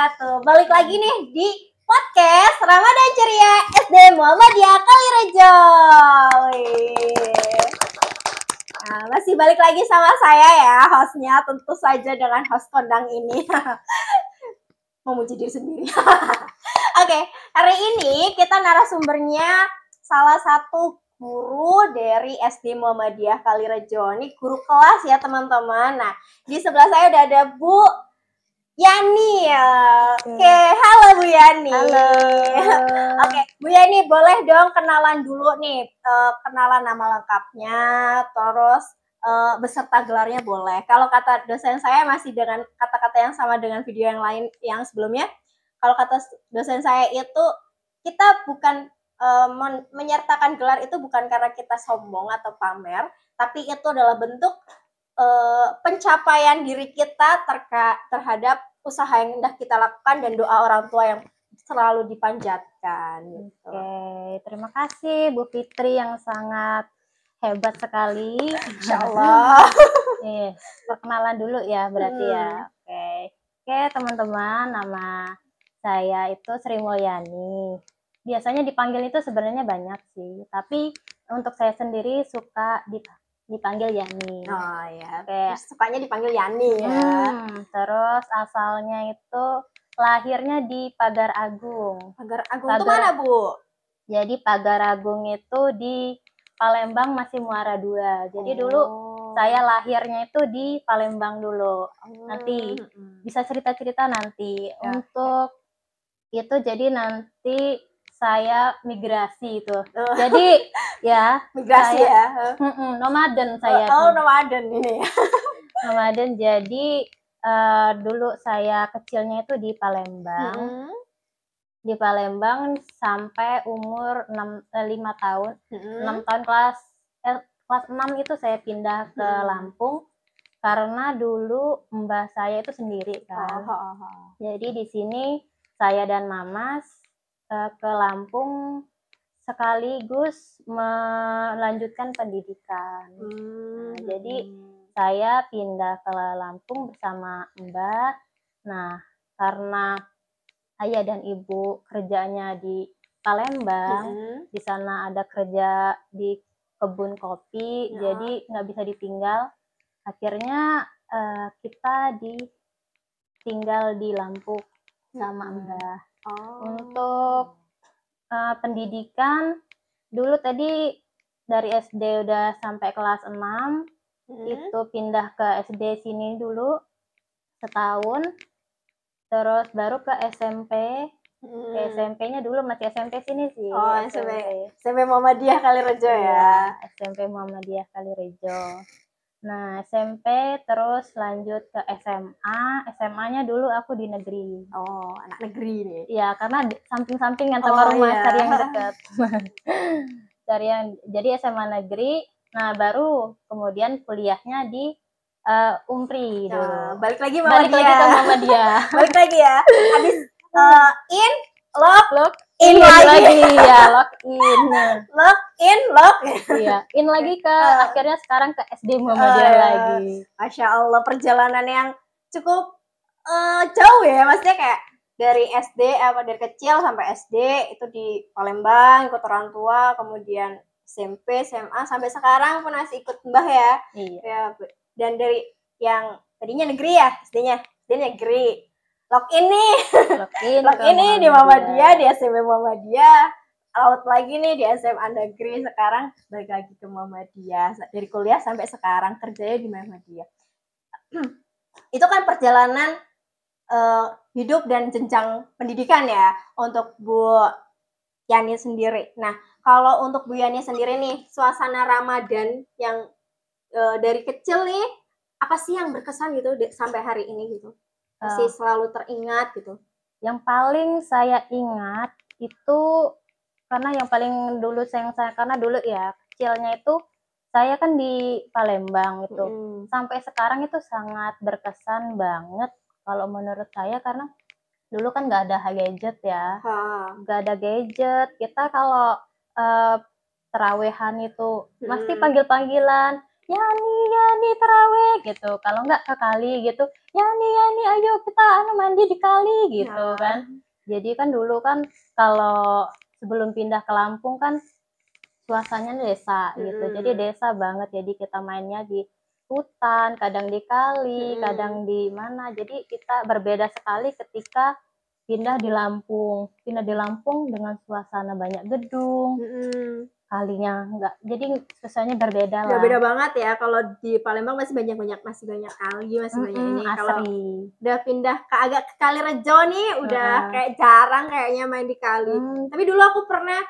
wabarakatuh. Balik lagi nih di podcast Ramadan Ceria SD Muhammadiyah Kalirejo. Nah, masih balik lagi sama saya ya, hostnya tentu saja dengan host kondang ini. Memuji diri sendiri. Oke, hari ini kita narasumbernya salah satu guru dari SD Muhammadiyah Kalirejo. Ini guru kelas ya teman-teman. Nah, di sebelah saya udah ada Bu Yani. Oke, halo Bu Yani. Halo. Oke, Bu Yani boleh dong kenalan dulu nih, kenalan nama lengkapnya, terus beserta gelarnya boleh. Kalau kata dosen saya masih dengan kata-kata yang sama dengan video yang lain yang sebelumnya. Kalau kata dosen saya itu kita bukan menyertakan gelar itu bukan karena kita sombong atau pamer, tapi itu adalah bentuk pencapaian diri kita terhadap usaha yang sudah kita lakukan dan doa orang tua yang selalu dipanjatkan. Gitu. Oke, terima kasih Bu Fitri yang sangat hebat sekali. Insya Allah. Perkenalan dulu ya berarti ya. Oke teman-teman, nama saya itu Sri Mulyani. Biasanya dipanggil itu sebenarnya banyak sih, tapi untuk saya sendiri suka dipanggil Yani. Oh ya, sukanya dipanggil Yani ya. Terus asalnya itu lahirnya di Pagar Agung. Pagar Agung itu mana Bu? Jadi Pagar Agung itu di Palembang masih Muara II. Jadi dulu saya lahirnya itu di Palembang dulu. Nanti bisa cerita-cerita nanti. Untuk itu jadi nanti saya migrasi itu. Jadi ya migrasi saya, ya. Nomaden saya. Nomaden ini. Nomaden. Jadi dulu saya kecilnya itu di Palembang. Di Palembang sampai umur 5 tahun. 6 tahun kelas 6 itu saya pindah ke Lampung karena dulu mbah saya itu sendiri kan. Jadi di sini saya dan Mama ke Lampung sekaligus melanjutkan pendidikan. Nah, jadi saya pindah ke Lampung bersama Mbah. Nah, karena ayah dan ibu kerjanya di Palembang, di sana ada kerja di kebun kopi, jadi nggak bisa ditinggal. Akhirnya kita tinggal di Lampung sama Mbah. Untuk pendidikan dulu tadi dari SD udah sampai kelas 6, itu pindah ke SD sini dulu setahun. Terus baru ke SMP. Ke SMP-nya dulu masih SMP sini sih. SMP Muhammadiyah Kalirejo ya. SMP Muhammadiyah Kalirejo. Nah, SMP terus lanjut ke SMA. SMA-nya dulu aku di negeri. Oh, anak negeri nih. Iya, karena samping-sampingan sama rumah cari yang dekat. Jadi SMA negeri. Nah, baru kemudian kuliahnya di Umpri dulu. Balik lagi ke Muhammadiyah. Balik lagi ya. Habis in, lock in lagi ya, lock iya, in lagi ke akhirnya sekarang ke SD Muhammadiyah lagi. Masya Allah, perjalanan yang cukup jauh ya, maksudnya kayak dari SD dari kecil sampai SD itu di Palembang ikut orang tua, kemudian SMP, SMA sampai sekarang pun masih ikut Mbah ya. Iya. Ya, dan dari yang tadinya negeri ya, SD-nya negeri. Lock in di Muhammadiyah, di SMP Muhammadiyah, out lagi nih di SMA negeri, sekarang balik lagi ke Muhammadiyah. Dari kuliah sampai sekarang kerjanya di Muhammadiyah. Itu kan perjalanan hidup dan jenjang pendidikan ya untuk Bu Yani sendiri. Nah, kalau untuk Bu Yani sendiri nih, suasana Ramadan yang dari kecil nih, apa sih yang berkesan gitu sampai hari ini gitu? Masih selalu teringat gitu. Yang paling saya ingat itu karena yang paling dulu karena dulu ya kecilnya itu saya kan di Palembang itu. Sampai sekarang itu sangat berkesan banget kalau menurut saya karena dulu kan nggak ada gadget ya. Nggak ada gadget. Kita kalau terawehan itu pasti panggil-panggilan Yani terawih gitu. Kalau nggak ke kali gitu, Yani ayo kita mandi di kali gitu kan. Jadi kan dulu kan kalau sebelum pindah ke Lampung kan suasananya desa gitu. Jadi desa banget. Jadi kita mainnya di hutan, kadang di kali, kadang di mana. Jadi kita berbeda sekali ketika pindah di Lampung. Pindah di Lampung dengan suasana banyak gedung. Kalinya enggak, jadi suasananya berbeda lah. Beda banget ya. Kalau di Palembang masih banyak kali, masih banyak ini. Kalau udah pindah ke agak ke Kalirejo nih, udah kayak jarang kayaknya main di kali. Tapi dulu aku pernah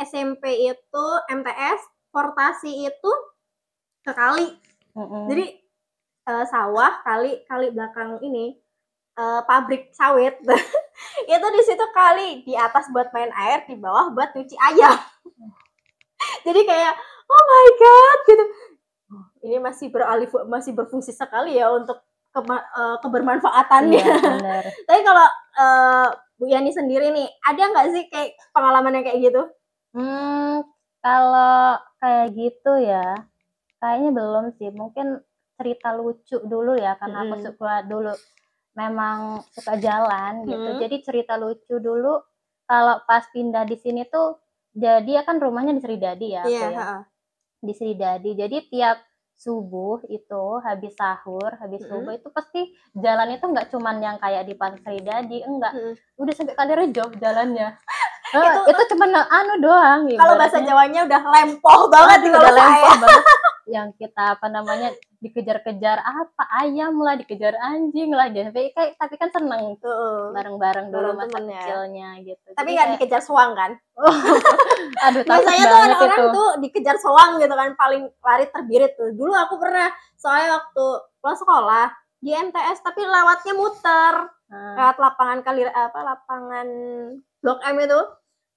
SMP itu MTS portasi itu ke kali. Jadi sawah kali belakang ini pabrik sawit. Itu di situ kali, di atas buat main air, di bawah buat nyuci ayam. Jadi kayak oh my god gitu, ini masih berfungsi sekali ya untuk kebermanfaatannya. Tapi kalau Bu Yani sendiri nih, ada nggak sih kayak pengalaman yang kayak gitu? Kalau kayak gitu ya kayaknya belum sih, mungkin cerita lucu dulu ya, karena aku suka dulu memang suka jalan gitu. Jadi cerita lucu dulu kalau pas pindah di sini tuh, jadi kan rumahnya di Sridadi ya, di Sridadi. Jadi tiap subuh itu habis sahur, subuh itu pasti jalan itu nggak cuman yang kayak di Pasar Sridadi, enggak, udah sampai Kalirejo jalannya. Itu cuma doang. Kalau bahasa Jawanya udah lempoh banget, udah lempoh banget. Yang kita dikejar-kejar ayam lah, dikejar anjing lah, tapi kan seneng bareng-bareng dulu masa kecilnya gitu. Tapi nggak dikejar soang kan? Aduh, biasanya tuh orang tuh dikejar soang gitu kan, paling lari terbirit tuh. Dulu aku pernah, soalnya waktu pulang sekolah di MTS, tapi lewatnya muter lewat lapangan lapangan Blok M itu,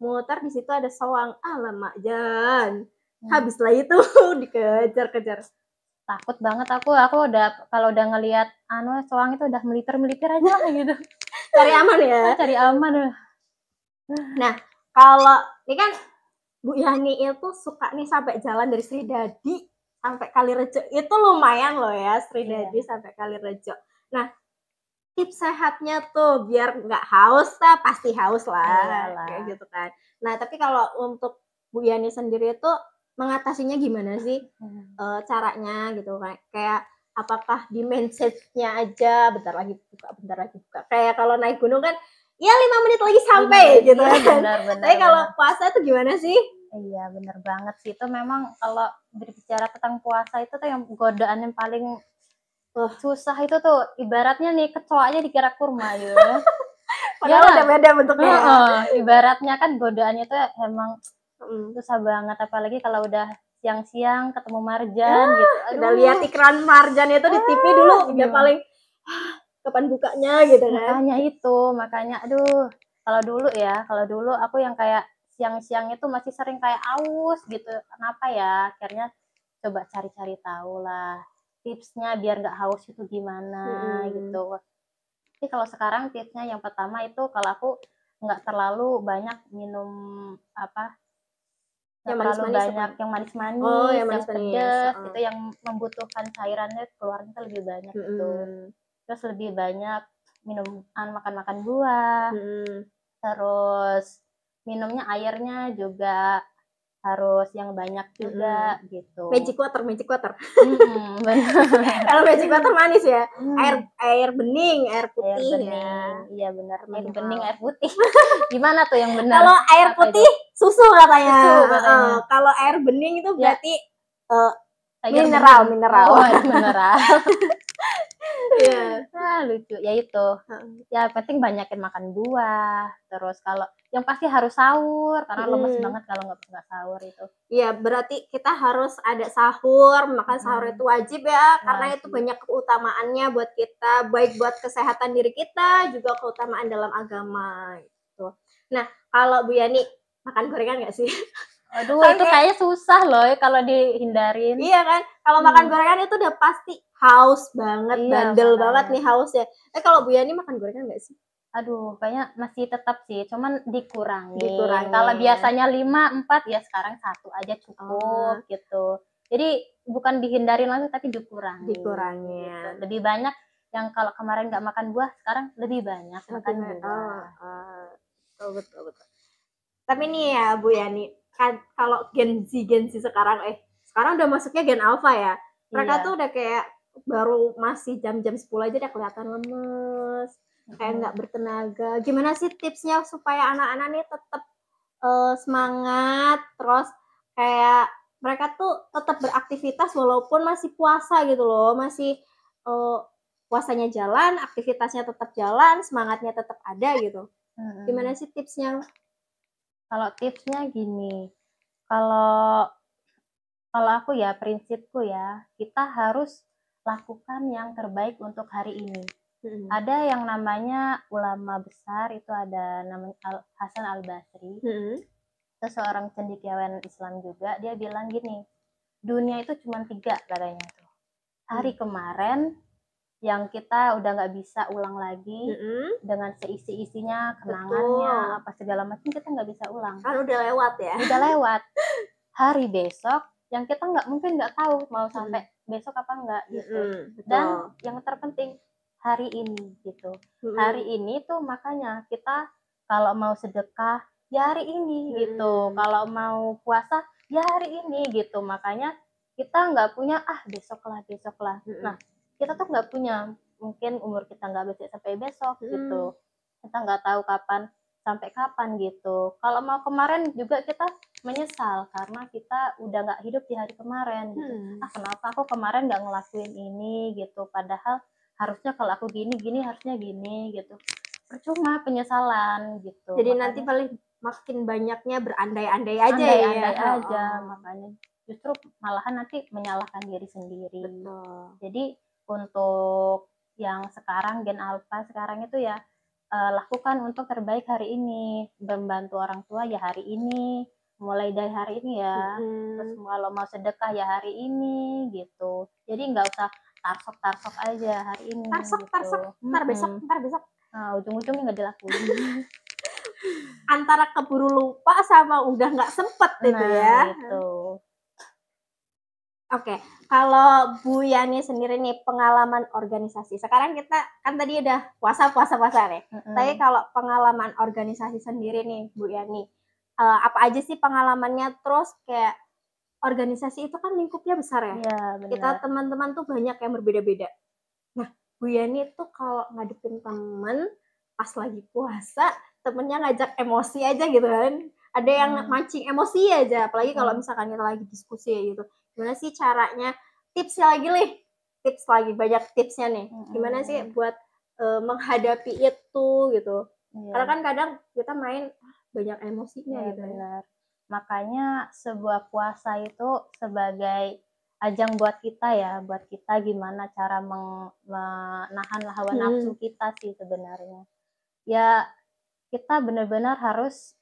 muter di situ ada soang. Alamak Jan, habislah itu dikejar-kejar. Takut banget aku udah, kalau udah ngelihat soang itu udah melipir aja lah gitu. Cari aman ya. Cari aman. Nah, kalau ini kan Bu Yani itu suka nih sampai jalan dari Sridadi sampai Kalirejo. Itu lumayan loh ya, Sridadi sampai Kalirejo. Nah, tips sehatnya tuh biar nggak haus, pasti haus lah. Kayak gitu kan. Nah, tapi kalau untuk Bu Yani sendiri itu mengatasinya gimana sih caranya gitu kan? Kayak apakah di mindset-nya aja bentar lagi buka. Kayak kalau naik gunung kan ya 5 menit lagi sampai gitu kan. Tapi kalau puasa itu gimana sih? Iya, bener banget sih. Itu memang kalau berbicara tentang puasa itu tuh yang godaan yang paling susah itu tuh, ibaratnya nih kecoaknya dikira kurma gitu. Padahal udah beda bentuknya. Ibaratnya kan godaannya tuh emang susah banget, apalagi kalau udah siang-siang ketemu marjan gitu. Udah lihat iklan marjan itu di TV dulu udah paling kapan bukanya gitu kan. Makanya aduh, kalau dulu aku yang kayak siang-siang itu masih sering kayak aus gitu. Kenapa ya? Akhirnya coba cari-cari tahu lah tipsnya biar nggak haus itu gimana gitu. Tapi kalau sekarang tipsnya yang pertama itu, kalau aku nggak terlalu banyak minum yang banyak yang manis-manis, yang pedas, itu yang membutuhkan cairannya keluarnya lebih banyak gitu. Terus lebih banyak makan buah, terus minumnya airnya juga harus yang banyak juga gitu. Magic water. Kalau magic water manis ya. Air bening, air putih. Iya benar, air bening, air putih. Gimana tuh yang benar? Kalau air putih susu katanya. Kalau air bening itu berarti mineral. Oh, mineral. Lucu ya itu. Ya penting banyakin makan buah. Terus kalau yang pasti harus sahur, karena lemes banget kalau nggak sahur itu. Iya, berarti kita harus ada sahur. Makan sahur itu wajib ya, karena itu banyak keutamaannya buat kita, baik buat kesehatan diri kita, juga keutamaan dalam agama gitu. Nah, kalau Bu Yani makan gorengan nggak sih? Aduh, itu kayaknya susah loh kalau dihindarin. Iya kan? Kalau makan gorengan itu udah pasti haus banget, bandel banget nih hausnya. Kalau Bu Yani makan gorengan nggak sih? Aduh, kayaknya masih tetap sih, cuman dikurangi. Kalau biasanya 5, 4, ya sekarang 1 aja cukup gitu. Jadi bukan dihindarin langsung, tapi dikurangi. Gitu. Lebih banyak yang kalau kemarin nggak makan buah sekarang lebih banyak makan buah. Betul. Tapi nih ya Bu Yani, kan kalau Gen Z sekarang udah masuknya Gen Alpha ya. Mereka tuh udah kayak baru masih jam-jam 10 aja udah kelihatan lemes, kayak nggak bertenaga. Gimana sih tipsnya supaya anak-anak nih tetap semangat, terus kayak mereka tuh tetap beraktivitas walaupun masih puasa gitu loh, masih puasanya jalan, aktivitasnya tetap jalan, semangatnya tetap ada gitu. Gimana sih tipsnya? Kalau tipsnya gini, kalau aku ya, prinsipku ya, kita harus lakukan yang terbaik untuk hari ini. Ada yang namanya ulama besar, itu ada namanya Hasan Al-Basri. Itu seorang cendekiawan Islam juga, dia bilang gini, dunia itu cuma 3 katanya tuh. Hari kemarin yang kita udah nggak bisa ulang lagi, dengan seisi-isinya, kenangannya, apa segala macam kita nggak bisa ulang. Kan udah lewat ya. Udah lewat. Hari besok yang kita mungkin nggak tahu mau sampai besok apa enggak gitu. Dan yang terpenting hari ini gitu. Hari ini tuh makanya kita kalau mau sedekah ya hari ini gitu. Kalau mau puasa ya hari ini gitu. Makanya kita nggak punya besok lah. Nah, kita tuh nggak punya, mungkin umur kita nggak bisa sampai besok gitu. Kita nggak tahu sampai kapan gitu. Kalau mau kemarin juga kita menyesal karena kita udah nggak hidup di hari kemarin gitu. Kenapa aku kemarin nggak ngelakuin ini gitu, padahal harusnya kalau aku gini harusnya gini gitu. Percuma, penyesalan gitu. Jadi makanya, nanti paling makin banyaknya berandai-andai aja. Makanya justru malahan nanti menyalahkan diri sendiri. Betul. Jadi untuk yang sekarang Gen Alpha sekarang itu ya lakukan untuk terbaik hari ini, membantu orang tua ya hari ini, mulai dari hari ini ya. Terus kalau mau sedekah ya hari ini gitu. Jadi nggak usah tarsok aja hari ini. Tarsok, ntar besok. Nah, ujung-ujungnya nggak dilakuin. Antara keburu lupa sama udah nggak sempet gitu ya. Gitu. Oke, kalau Bu Yani sendiri nih pengalaman organisasi. Sekarang kita kan tadi udah puasa nih. Tapi kalau pengalaman organisasi sendiri nih Bu Yani, apa aja sih pengalamannya? Terus kayak organisasi itu kan lingkupnya besar ya. Iya, kita teman-teman tuh banyak yang berbeda-beda. Nah, Bu Yani tuh kalau ngadepin temen pas lagi puasa, temennya ngajak emosi aja gitu kan. Ada yang mancing emosi aja, apalagi kalau misalkan kita lagi diskusi ya gitu. Gimana sih caranya? Tipsnya lagi banyak tipsnya nih. Gimana sih buat menghadapi itu gitu? Karena kan kadang kita main banyak emosinya gitu. Benar. Makanya sebuah puasa itu sebagai ajang buat kita gimana cara menahan hawa nafsu kita sih sebenarnya. Ya kita benar-benar harus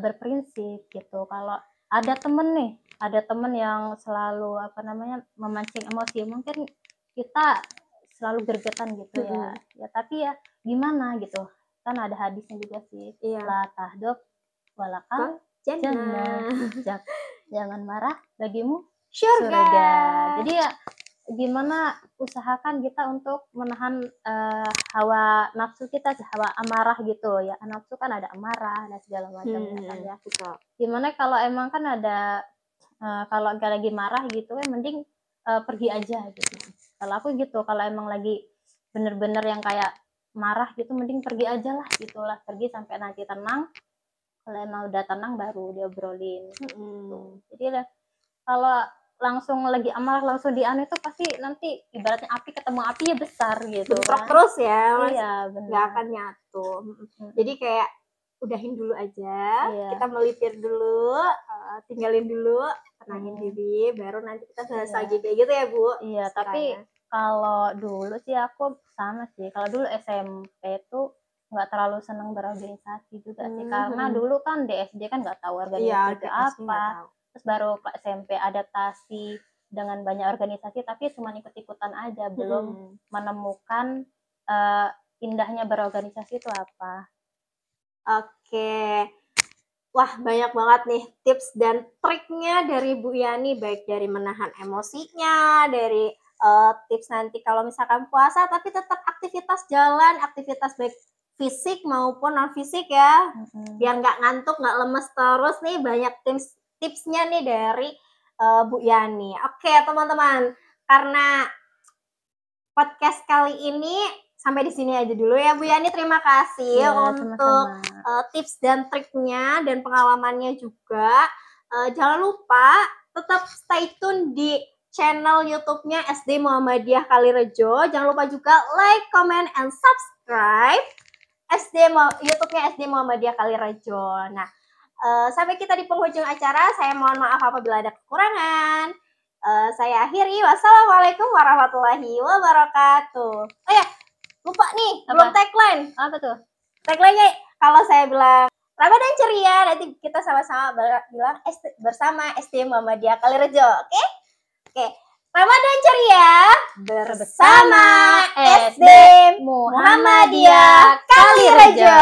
berprinsip gitu. Kalau ada temen yang selalu memancing emosi, mungkin kita selalu gergetan gitu ya. Ya tapi ya gimana gitu. Kan ada hadisnya juga sih. La tahdub walakal jannah. Jangan marah, bagimu surga. Jadi ya gimana usahakan kita untuk menahan hawa nafsu kita, hawa amarah gitu ya. Nafsu kan ada amarah dan segala macam kan ya. Gimana kalau emang kan ada kalau nggak lagi marah gitu mending pergi aja gitu. Kalau aku gitu, kalau emang lagi bener-bener yang kayak marah gitu mending pergi aja lah gitulah, pergi sampai nanti tenang. Kalau emang udah tenang baru diobrolin gitu. Jadi kalau langsung lagi amarah langsung dianu itu pasti nanti ibaratnya api ketemu api ya besar gitu. Bentrok terus ya, Mas. Iya, benar. Nggak akan nyatu. Jadi kayak udahin dulu aja, kita melipir dulu, tinggalin dulu, tenangin diri, baru nanti kita bahas lagi kayak gitu ya Bu. Iya, tapi kalau dulu sih aku sama sih. Kalau dulu SMP tuh nggak terlalu senang berorganisasi juga sih, karena dulu kan di SD kan nggak tahu organisasi apa. Terus baru ke SMP adaptasi dengan banyak organisasi, tapi cuma ikut-ikutan aja, belum menemukan indahnya berorganisasi itu apa. Oke. Wah, banyak banget nih tips dan triknya dari Bu Yani, baik dari menahan emosinya, dari tips nanti kalau misalkan puasa tapi tetap aktivitas jalan, aktivitas baik fisik maupun non fisik ya, biar nggak ngantuk, nggak lemes terus nih. Banyak tipsnya nih dari Bu Yani. Oke teman-teman, karena podcast kali ini sampai di sini aja dulu ya Bu Yani. Terima kasih untuk tips dan triknya dan pengalamannya juga. Jangan lupa tetap stay tune di channel YouTube-nya SD Muhammadiyah Kalirejo. Jangan lupa juga like, comment, and subscribe YouTube-nya SD Muhammadiyah Kalirejo. Nah, sampai kita di penghujung acara. Saya mohon maaf apabila ada kekurangan. Saya akhiri. Wassalamualaikum warahmatullahi wabarakatuh. Oh ya, lupa nih, belum tagline. Apa tuh? Tagline-nya kalau saya bilang Ramadan ceria, nanti kita sama-sama bilang bersama SD Muhammadiyah Kalirejo. Oke? Oke. Ramadan ceria bersama SD Muhammadiyah Kalirejo.